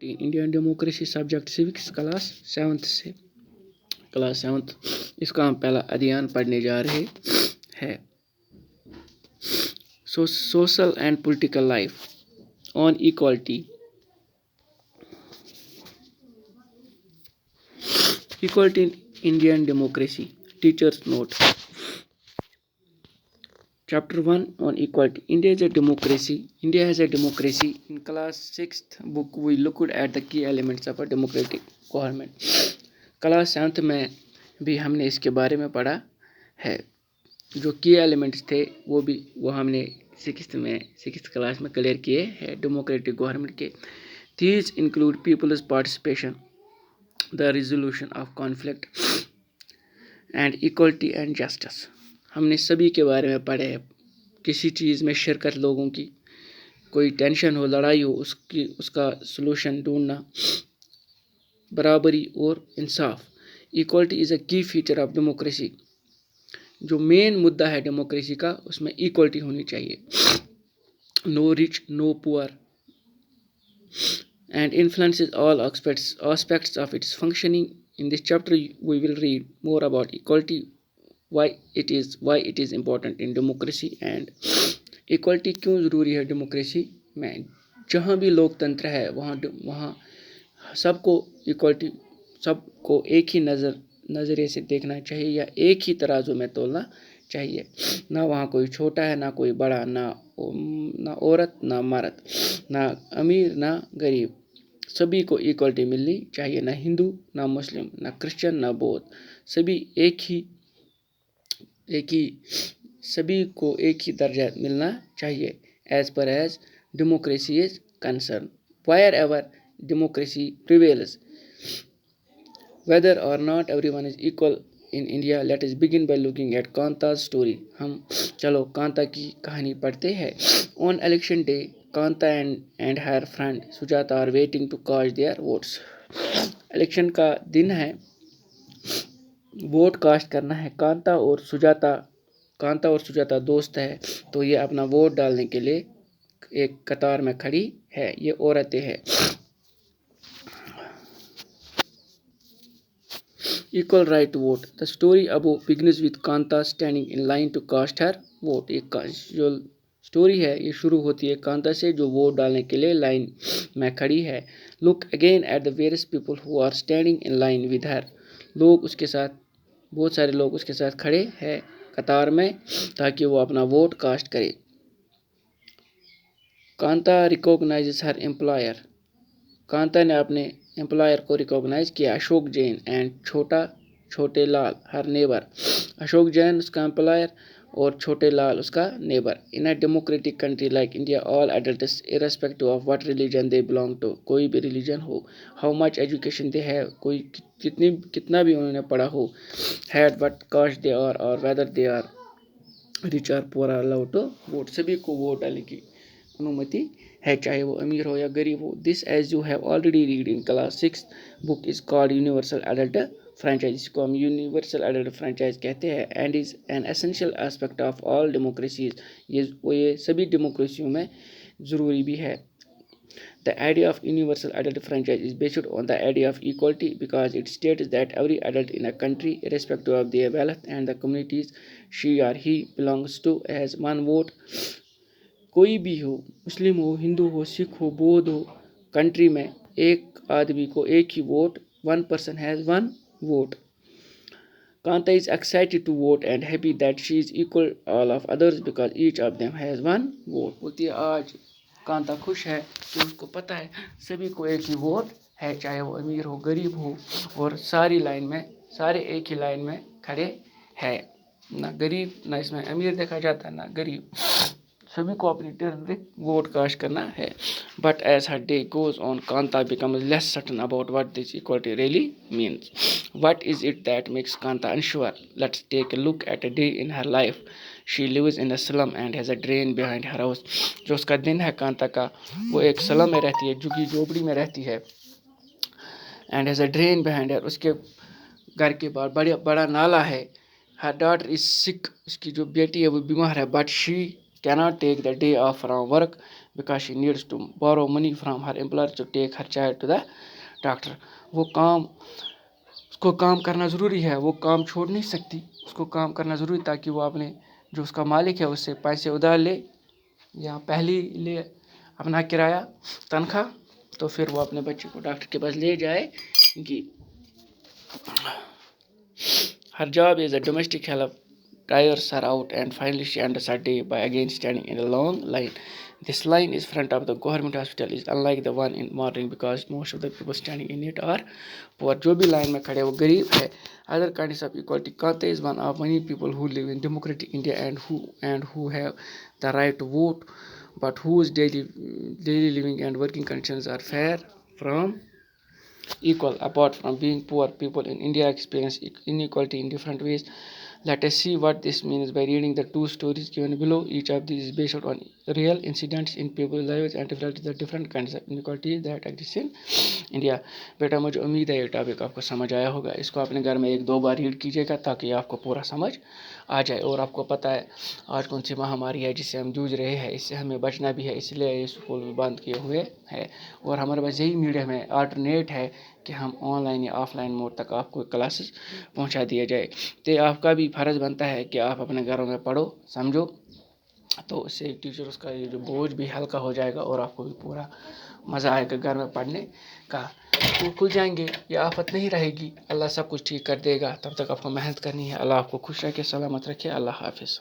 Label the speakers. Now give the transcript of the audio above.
Speaker 1: Indian democracy subject civics class seventh इसका हम पहला अध्ययन पढ़ने जा रहे हैं। Social and political life on equality. Equality in Indian democracy. Teacher's note. Chapter 1 on equality. India is a democracy. India has a democracy. In class 6th book, we looked at the key elements of a democratic government. Class 7th में भी हमने इसके बारे में पढ़ा है। जो की एलिमेंट्स थे वो हमने 6th क्लास में क्लियर किए हैं डेमोक्रेटिक गवर्नमेंट के। These include people's participation, the resolution of conflict and equality and justice. हमने सभी के बारे में पढ़े हैं। किसी चीज़ में शिरकत लोगों की, कोई टेंशन हो, लड़ाई हो, उसका सलूशन ढूंढना, बराबरी और इंसाफ। Equality is a key feature of democracy. जो मेन मुद्दा है डेमोक्रेसी का, उसमें इक्वालिटी होनी चाहिए। No rich no poor and influences all aspects of its functioning. In this chapter, we will read more about equality, why it is important in democracy, and equality क्यों ज़रूरी है democracy में। जहाँ भी लोकतंत्र है वहाँ सबको इक्वालिटी, सबको एक ही नज़रिए से देखना चाहिए या एक ही तराजू में तोलना चाहिए। ना वहाँ कोई छोटा है, ना कोई बड़ा, ना औरत ना मर्द, ना अमीर ना गरीब। सभी को इक्वलिटी मिलनी चाहिए। ना हिंदू ना मुस्लिम ना क्रिश्चियन ना बौद्ध, सभी को एक ही दर्जा मिलना चाहिए। As far as democracy is concern, wherever democracy prevails, whether or not everyone is equal in India. Let us begin by looking at Kanta's story. हम चलो कांता की कहानी पढ़ते हैं। On election day, Kanta and her friend Sujata are waiting to cast their votes. Election का दिन है, vote cast करना है। कांता और सुजाता दोस्त है, तो ये अपना वोट डालने के लिए एक कतार में खड़ी है। ये औरतें हैं। Equal right to vote. The story above begins with Kanta standing in line to cast her vote. एक जो स्टोरी है ये शुरू होती है कांता से, जो वोट डालने के लिए लाइन में खड़ी है। Look again at the various people who are standing in line with her. बहुत सारे लोग उसके साथ खड़े हैं कतार में, ताकि वो अपना वोट कास्ट करे। Kanta recognizes her employer. Kanta ने अपने एम्प्लॉयर को रिकॉग्नाइज किया। Ashok Jain and Chhote Lal her neighbour. Ashok Jain उसका एम्प्लॉयर और छोटे लाल उसका neighbour. In a democratic country like India, all adults irrespective of what religion they belong to, कोई भी रिलीजन हो, how much education they have, कोई कितना भी उन्होंने पढ़ा हो, had what caste they are or whether they are rich or poor are allowed to vote. सभी को वोट डालने की अनुमति है, चाहे वो अमीर हो या गरीब हो। This as you have already read in class 6 book is called universal adult franchise. इसको हम यूनिवर्सल एडल्ट फ्रेंचाइज कहते हैं। And is an essential aspect of all democracies. ये सभी डेमोक्रेसियों में ज़रूरी भी है। The idea of universal adult franchise is based on the idea of equality because it states that every adult in a country, irrespective of their wealth and the communities she or he belongs to, has one vote. कोई भी हो, मुस्लिम हो, हिंदू हो, सिख हो, बौद्ध हो, country में एक आदमी को एक ही vote, one person has one vote. Kanta is excited to vote and happy that she is equal all of others because each of them has one vote. बोलती है आज कांता खुश है कि उसको पता है सभी को एक ही वोट है, चाहे वो अमीर हो गरीब हो, और सारे एक ही लाइन में खड़े हैं। ना गरीब ना इसमें अमीर देखा जाता ना गरीब, सभी को अपनी टर्न पे वोट कास्ट करना है। बट एज हर day goes on, Kanta becomes less certain about what this equality really means. What is it that makes Kanta unsure? Let's take a look at a day in her life. She lives in a slum and has a drain behind her house. जो उसका दिन है कांता का, वो एक slum में रहती है, झुग्गी झोपड़ी में रहती है। And has a drain behind her. उसके घर के बाहर बड़ा नाला है। Her daughter is sick. उसकी जो बेटी है वो बीमार है। But she cannot take the day off from work because she needs to borrow money from her employer to take her child to the doctor. वो काम उसको काम करना ज़रूरी है, वो काम छोड़ नहीं सकती, उसको काम करना ज़रूरी ताकि वो अपने जो उसका मालिक है उससे पैसे उधार ले या पहले ले अपना किराया तनख्वाह, तो फिर वो अपने बच्चे को डॉक्टर के पास ले जाएगी. Her job is a domestic help tires her out and finally she ends her day by again standing in a long line. This line is front of the government hospital is unlike the one in morning because most of the people standing in it are poor. जो भी line में खड़े वो गरीब है. Other kinds of equality. Kante is one of many people who live in democratic India and who have the right to vote, but whose daily living and working conditions are far from equal. Apart from being poor, people in India experience inequality in different ways. Let us see what this means by reading the two stories given below. Each of these is based on real incidents in people's lives and reflects the different kinds of inequality that exist in India. बेटा मुझे उम्मीद है ये topic आपको समझ आया होगा. इसको अपने घर में 1-2 बार रीड कीजिएगा ताकि आपको पूरा समझ आ जाए. और आपको पता है आज कौन सी महामारी है जिससे हम जूझ रहे हैं, इससे हमें बचना भी है, इसलिए ये स्कूल भी बंद किए हुए हैं. और हमारे पास यही मीडियम है, अल्टरनेट है कि हम ऑनलाइन या ऑफलाइन मोड तक आपको क्लासेस पहुंचा दिया जाए. तो आपका भी फ़र्ज़ बनता है कि आप अपने घरों में पढ़ो, समझो, तो उससे टीचर्स का ये जो बोझ भी हल्का हो जाएगा और आपको भी पूरा मज़ा आएगा घर में पढ़ने का. तो खुल जाएंगे, ये आफत नहीं रहेगी, अल्लाह सब कुछ ठीक कर देगा. तब तक आपको मेहनत करनी है. अल्लाह आपको खुश रखे, सलामत रखे. अल्लाह हाफिज़.